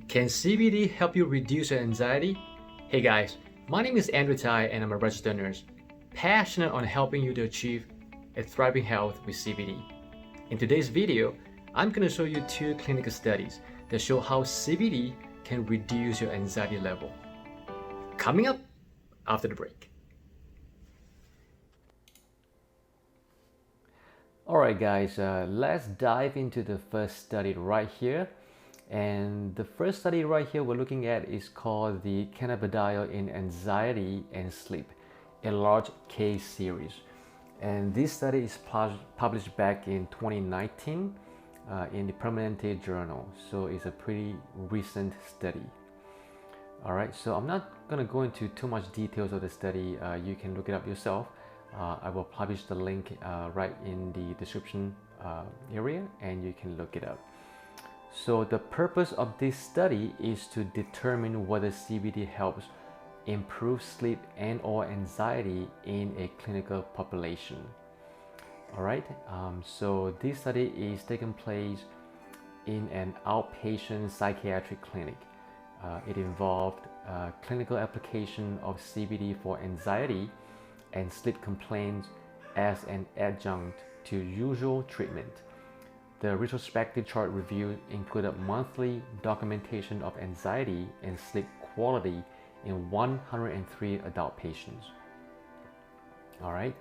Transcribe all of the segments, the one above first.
Can CBD help you reduce your anxiety? Hey guys, my name is Andrew Tai and I'm a registered nurse, passionate on helping you to achieve a thriving health with CBD. In today's video, I'm going to show you two clinical studies that show how CBD can reduce your anxiety level. Coming up after the break. Alright guys, let's dive into the first study right here. And the first study right here we're looking at is called the Cannabidiol in Anxiety and Sleep, a large case series. And this study is published back in 2019 in the Permanente journal. So it's a pretty recent study. Alright, so I'm not going to go into too much details of the study. You can look it up yourself. I will publish the link right in the description area and you can look it up. So the purpose of this study is to determine whether CBD helps improve sleep and or anxiety in a clinical population. Alright, so this study is taking place in an outpatient psychiatric clinic. It involved clinical application of CBD for anxiety and sleep complaints as an adjunct to usual treatment. The retrospective chart review included monthly documentation of anxiety and sleep quality in 103 adult patients. All right,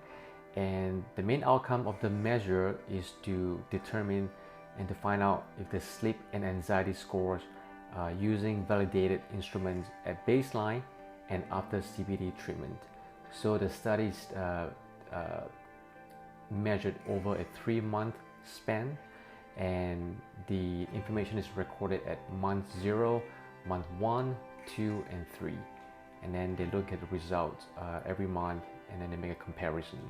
and the main outcome of the measure is to determine and to find out if the sleep and anxiety scores using validated instruments at baseline and after CBD treatment. So the studies measured over a 3-month span, and the information is recorded at month 0, month 1, 2, and 3. And then they look at the results every month and then they make a comparison.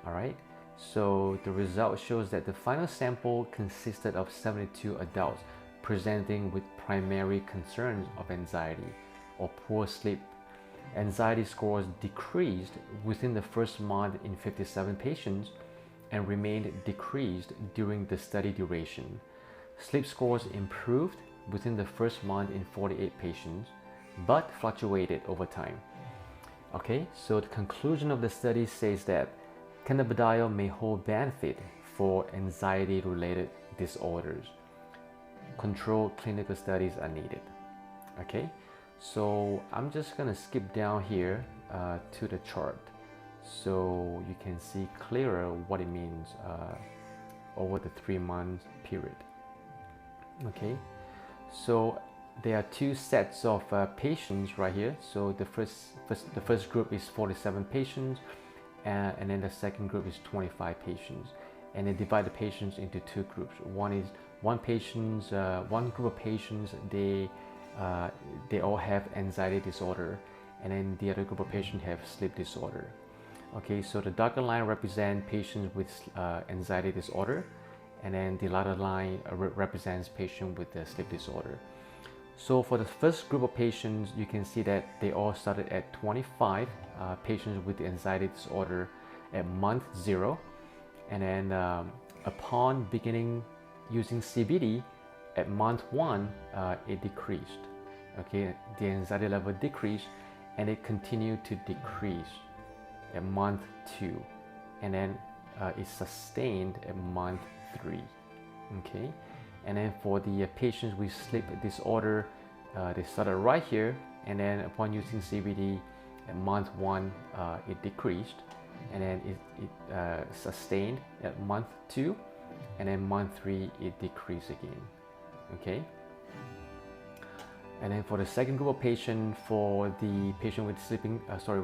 All right. So the result shows that the final sample consisted of 72 adults presenting with primary concerns of anxiety or poor sleep. Anxiety scores decreased within the first month in 57 patients and remained decreased during the study duration. Sleep scores improved within the first month in 48 patients, but fluctuated over time. Okay, so the conclusion of the study says that cannabidiol may hold benefit for anxiety-related disorders. Controlled clinical studies are needed. Okay. So I'm just gonna skip down here to the chart so you can see clearer what it means over the 3-month period. Okay, so there are two sets of patients right here. So the first group is 47 patients and then the second group is 25 patients, and they divide the patients into two groups. One group of patients, they all have anxiety disorder, and then the other group of patients have sleep disorder. Okay, so the darker line represents patients with anxiety disorder, and then the lighter line represents patients with the sleep disorder. So for the first group of patients, you can see that they all started at 25 patients with anxiety disorder at month 0, and then upon beginning using CBD at month 1, it decreased. Okay, the anxiety level decreased, and it continued to decrease at month 2, and then it sustained at month 3. Okay, and then for the patients with sleep disorder, they started right here, and then upon using CBD at month 1, it decreased, and then it sustained at month 2, and then month 3 it decreased again. Okay, and then for the second group of patients, for the patient with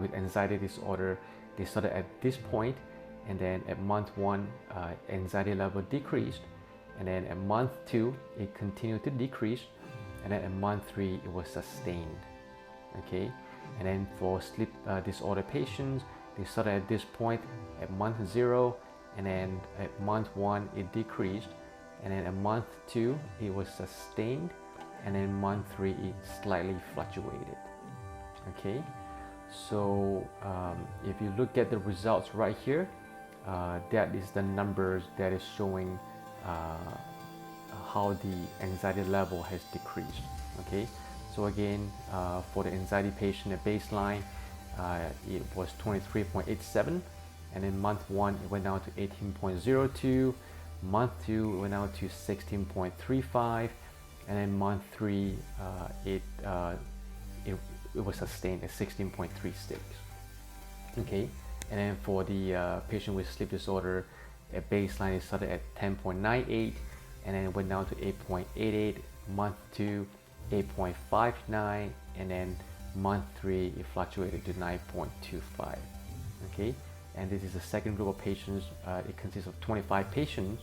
with anxiety disorder, they started at this point, and then at month 1 anxiety level decreased, and then at month 2 it continued to decrease, and then at month 3 it was sustained. Okay, and then for sleep disorder patients, they started at this point at month 0, and then at month 1 it decreased, and then at month 2 it was sustained, and then month 3 it slightly fluctuated. Okay, so if you look at the results right here, that is the numbers that is showing how the anxiety level has decreased. Okay, so again, for the anxiety patient at baseline, it was 23.87, and in month 1 it went down to 18.02, month 2 it went down to 16.35, and in month 3 it was sustained at 16.36. Okay, and then for the patient with sleep disorder at baseline, it started at 10.98, and then it went down to 8.88, month 2 8.59, and then month 3 it fluctuated to 9.25. Okay, and this is the second group of patients. It consists of 25 patients.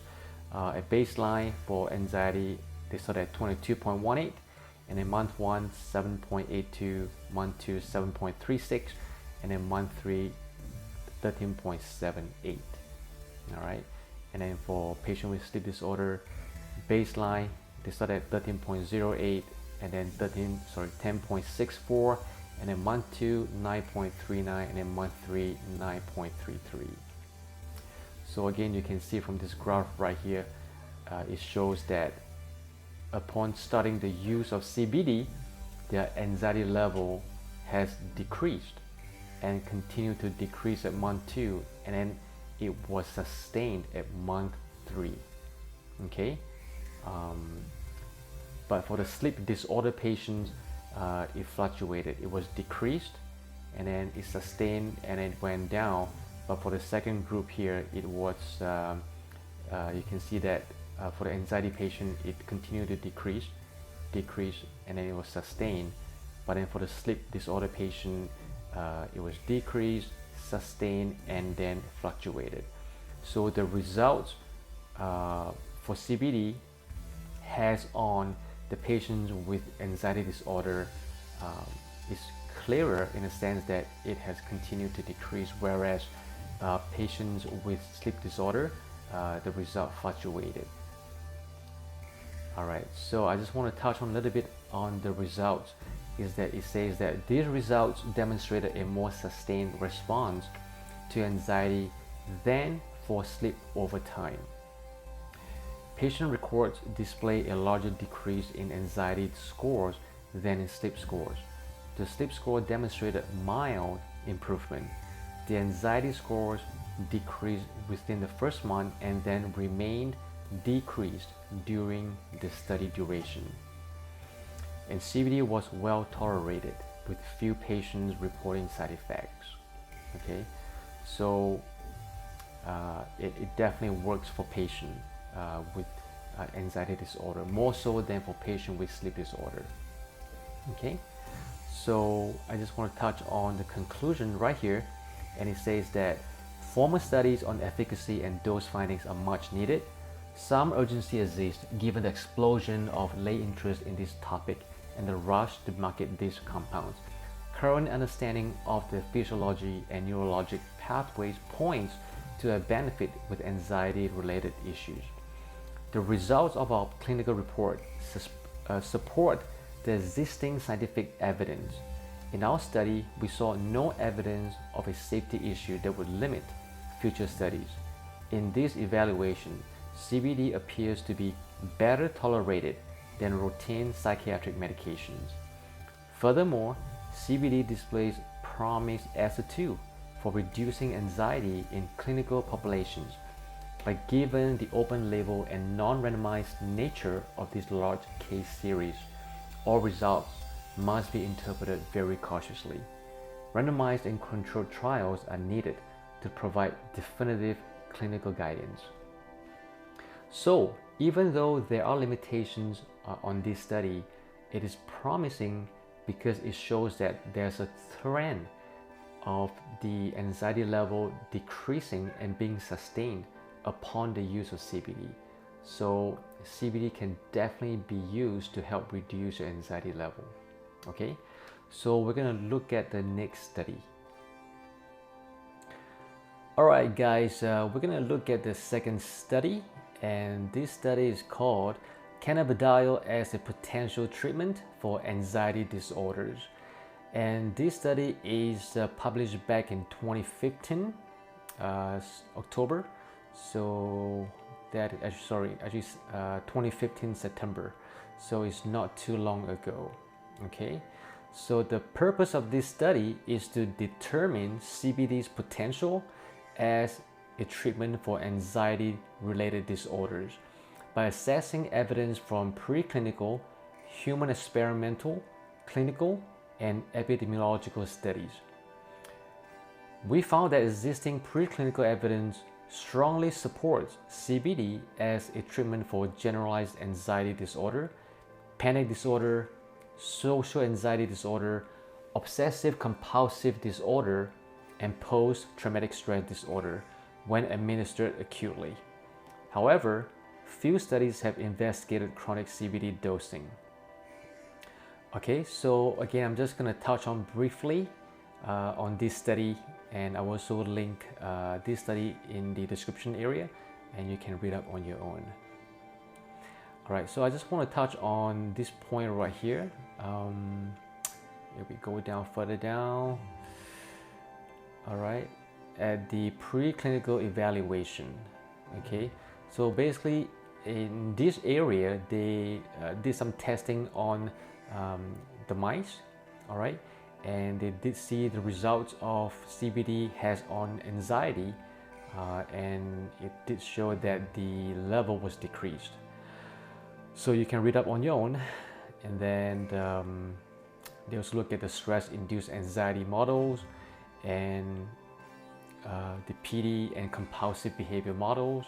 At baseline for anxiety, they started at 22.18, and in month 1 7.82, month 2 7.36, and then month 3 13.78. All right, and then for patient with sleep disorder, baseline they started at 13.08, and then 10.64, and then month 2 9.39, and then month 3 9.33. So again, you can see from this graph right here, it shows that upon starting the use of CBD, their anxiety level has decreased and continued to decrease at month 2, and then it was sustained at month 3. Okay, but for the sleep disorder patients, it fluctuated. It was decreased, and then it sustained, and it went down. But for the second group here, it was you can see that for the anxiety patient, it continued to decrease, and then it was sustained. But then for the sleep disorder patient, it was decreased, sustained, and then fluctuated. So the results for CBD has on the patients with anxiety disorder is clearer in the sense that it has continued to decrease, whereas patients with sleep disorder, the result fluctuated. All right, so I just want to touch on a little bit on the results. Is that it says that these results demonstrated a more sustained response to anxiety than for sleep over time. Patient records display a larger decrease in anxiety scores than in sleep scores. The sleep score demonstrated mild improvement. The anxiety scores decreased within the first month and then remained decreased during the study duration. And CBD was well tolerated, with few patients reporting side effects. Okay, so it definitely works for patients with anxiety disorder, more so than for patients with sleep disorder. Okay, so I just want to touch on the conclusion right here, and it says that formal studies on efficacy and dose findings are much needed. Some urgency exists given the explosion of lay interest in this topic and the rush to market these compounds. Current understanding of the physiology and neurologic pathways points to a benefit with anxiety-related issues. The results of our clinical report support the existing scientific evidence. In our study, we saw no evidence of a safety issue that would limit future studies. In this evaluation, CBD appears to be better tolerated than routine psychiatric medications. Furthermore, CBD displays promise as a tool for reducing anxiety in clinical populations. But given the open label and non-randomized nature of this large case series, all results must be interpreted very cautiously. Randomized and controlled trials are needed to provide definitive clinical guidance. So, even though there are limitations on this study, it is promising because it shows that there's a trend of the anxiety level decreasing and being sustained upon the use of CBD. So CBD can definitely be used to help reduce your anxiety level. Okay, so we're going to look at the next study. Alright guys, we're going to look at the second study, and this study is called Cannabidiol as a Potential Treatment for Anxiety Disorders. And this study is published back in 2015, October. So that, actually 2015 September, so it's not too long ago. Okay, so the purpose of this study is to determine CBD's potential as a treatment for anxiety-related disorders by assessing evidence from preclinical, human experimental, clinical, and epidemiological studies. We found that existing preclinical evidence strongly supports CBD as a treatment for generalized anxiety disorder, panic disorder, social anxiety disorder, obsessive compulsive disorder, and post-traumatic stress disorder when administered acutely. However, few studies have investigated chronic CBD dosing. Okay, so again, I'm just going to touch on briefly on this study, and I will also link this study in the description area, and you can read up on your own. All right, so I just want to touch on this point right here. If we go down further down, all right, at the preclinical evaluation. Okay, so basically in this area they did some testing on the mice, all right, and they did see the results of CBD has on anxiety, and it did show that the level was decreased. So you can read up on your own, and then they also look at the stress-induced anxiety models and the PD and compulsive behavior models.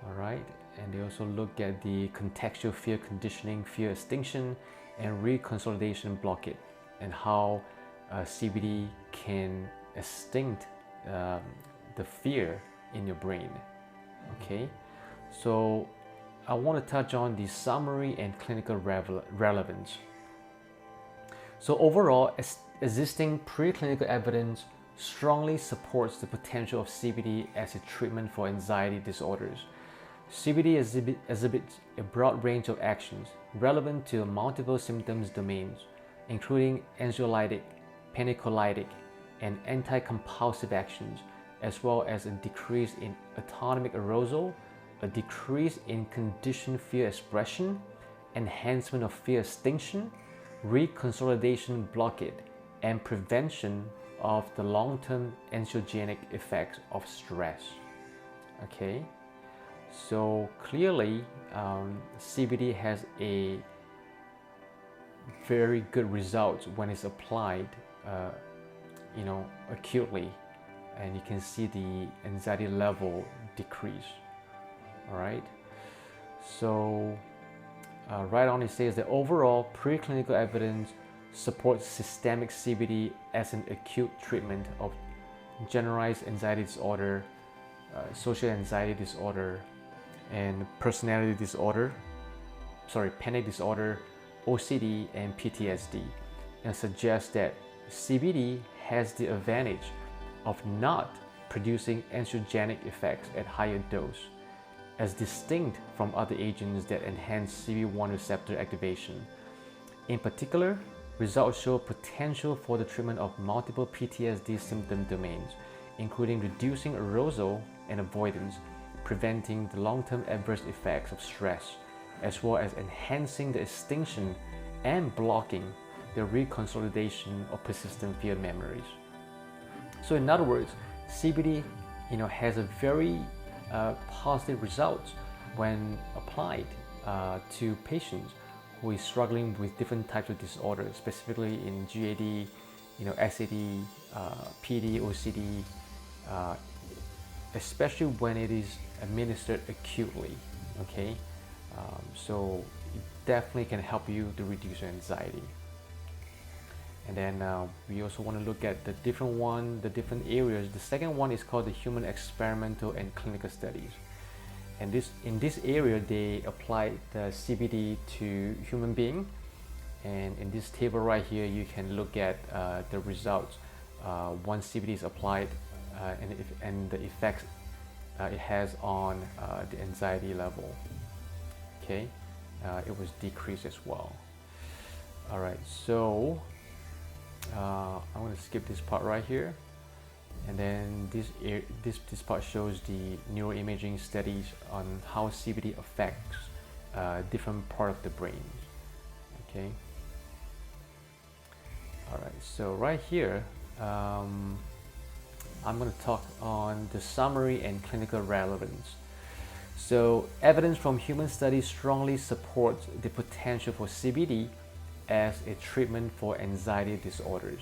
All right, and they also look at the contextual fear conditioning, fear extinction, and reconsolidation blockade, and how CBD can extinct the fear in your brain. Okay, so I want to touch on the summary and clinical relevance. So overall, existing preclinical evidence strongly supports the potential of CBD as a treatment for anxiety disorders. CBD exhibits a broad range of actions relevant to multiple symptoms domains, including anxiolytic, panicolytic, and anti-compulsive actions, as well as a decrease in autonomic arousal, a decrease in conditioned fear expression, enhancement of fear extinction, reconsolidation blockade, and prevention of the long-term anxiogenic effects of stress. Okay, so clearly CBD has a very good results when it's applied acutely, and you can see the anxiety level decrease. All right, so right on it says that overall preclinical evidence supports systemic CBD as an acute treatment of generalized anxiety disorder, social anxiety disorder, and personality disorder, panic disorder, OCD, and PTSD, and suggests that CBD has the advantage of not producing anxiogenic effects at higher dose, as distinct from other agents that enhance CB1 receptor activation. In particular, results show potential for the treatment of multiple PTSD symptom domains, including reducing arousal and avoidance, preventing the long-term adverse effects of stress, as well as enhancing the extinction and blocking the reconsolidation of persistent fear memories. So in other words, CBD has a very positive results when applied to patients who is struggling with different types of disorders, specifically in GAD, SAD, PD, OCD, especially when it is administered acutely. Okay, so it definitely can help you to reduce your anxiety. And then we also want to look at the different areas. The second one is called the human experimental and clinical studies. And in this area, they applied the CBD to human being. And in this table right here, you can look at the results once CBD is applied and the effects it has on the anxiety level. Okay, it was decreased as well. All right, so I'm going to skip this part right here, And then this part shows the neuroimaging studies on how CBD affects different part of the brain. Okay. All right. So right here, I'm going to talk on the summary and clinical relevance. So evidence from human studies strongly supports the potential for CBD as a treatment for anxiety disorders.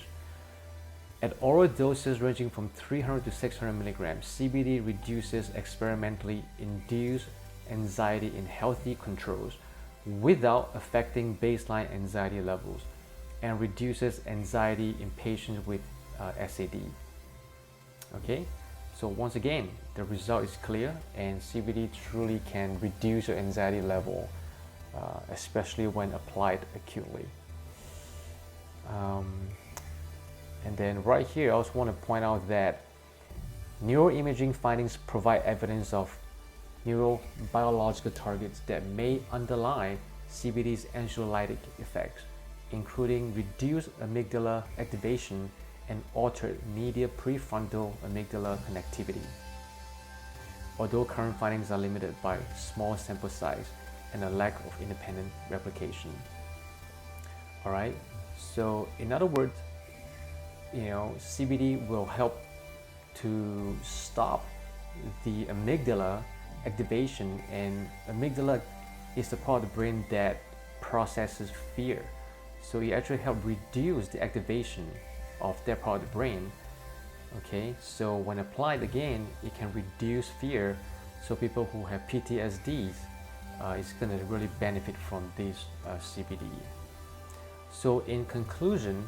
At oral doses ranging from 300 to 600 milligrams, CBD reduces experimentally induced anxiety in healthy controls without affecting baseline anxiety levels, and reduces anxiety in patients with SAD. Okay, so once again, the result is clear, and CBD truly can reduce your anxiety level, especially when applied acutely. And then right here, I also want to point out that neuroimaging findings provide evidence of neurobiological targets that may underlie CBD's anxiolytic effects, including reduced amygdala activation and altered medial prefrontal amygdala connectivity. Although current findings are limited by small sample size and a lack of independent replication. All right, so in other words, CBD will help to stop the amygdala activation, and amygdala is the part of the brain that processes fear. So it actually helps reduce the activation of that part of the brain. Okay, so when applied again, it can reduce fear. So people who have PTSDs is going to really benefit from this CBD. So in conclusion,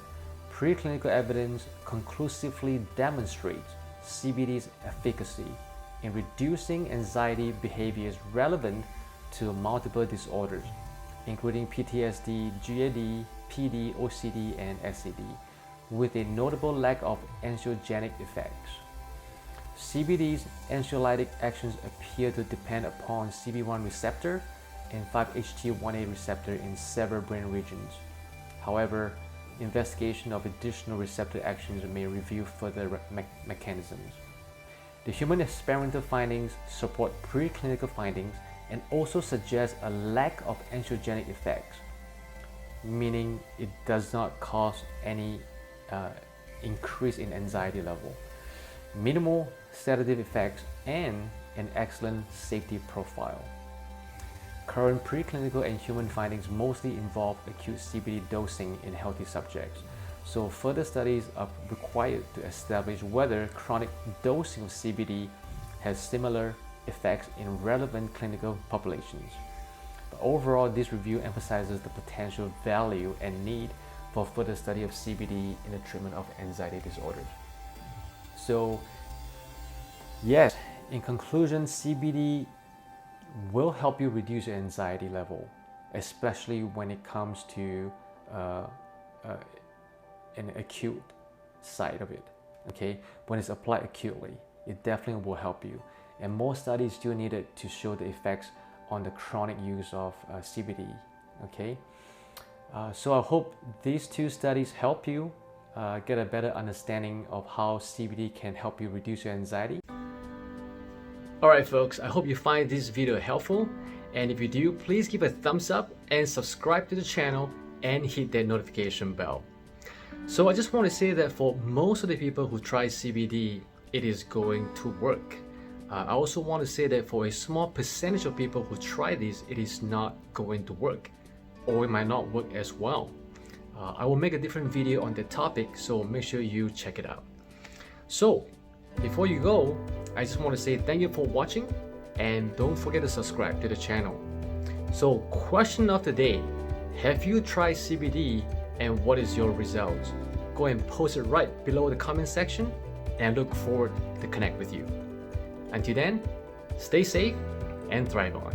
preclinical evidence conclusively demonstrates CBD's efficacy in reducing anxiety behaviors relevant to multiple disorders, including PTSD, GAD, PD, OCD, and SAD, with a notable lack of anxiogenic effects. CBD's anxiolytic actions appear to depend upon CB1 receptor and 5-HT1A receptor in several brain regions. However, investigation of additional receptor actions may reveal further mechanisms. The human experimental findings support preclinical findings and also suggest a lack of anxiogenic effects, meaning it does not cause any increase in anxiety level, minimal sedative effects, and an excellent safety profile. Current preclinical and human findings mostly involve acute CBD dosing in healthy subjects, so further studies are required to establish whether chronic dosing of CBD has similar effects in relevant clinical populations. But overall, this review emphasizes the potential value and need for further study of CBD in the treatment of anxiety disorders. So yes, in conclusion, CBD will help you reduce your anxiety level, especially when it comes to an acute side of it. Okay, when it's applied acutely, it definitely will help you. And more studies still needed to show the effects on the chronic use of CBD. Okay, so I hope these two studies help you get a better understanding of how CBD can help you reduce your anxiety. Alright folks, I hope you find this video helpful, and if you do, please give a thumbs up and subscribe to the channel and hit that notification bell. So I just want to say that for most of the people who try CBD, it is going to work. I also want to say that for a small percentage of people who try this, it is not going to work, or it might not work as well. I will make a different video on that topic, so make sure you check it out. So before you go, I just want to say thank you for watching, and don't forget to subscribe to the channel. So question of the day, have you tried CBD and what is your results? Go and post it right below the comment section, and I look forward to connect with you. Until then, stay safe and thrive on.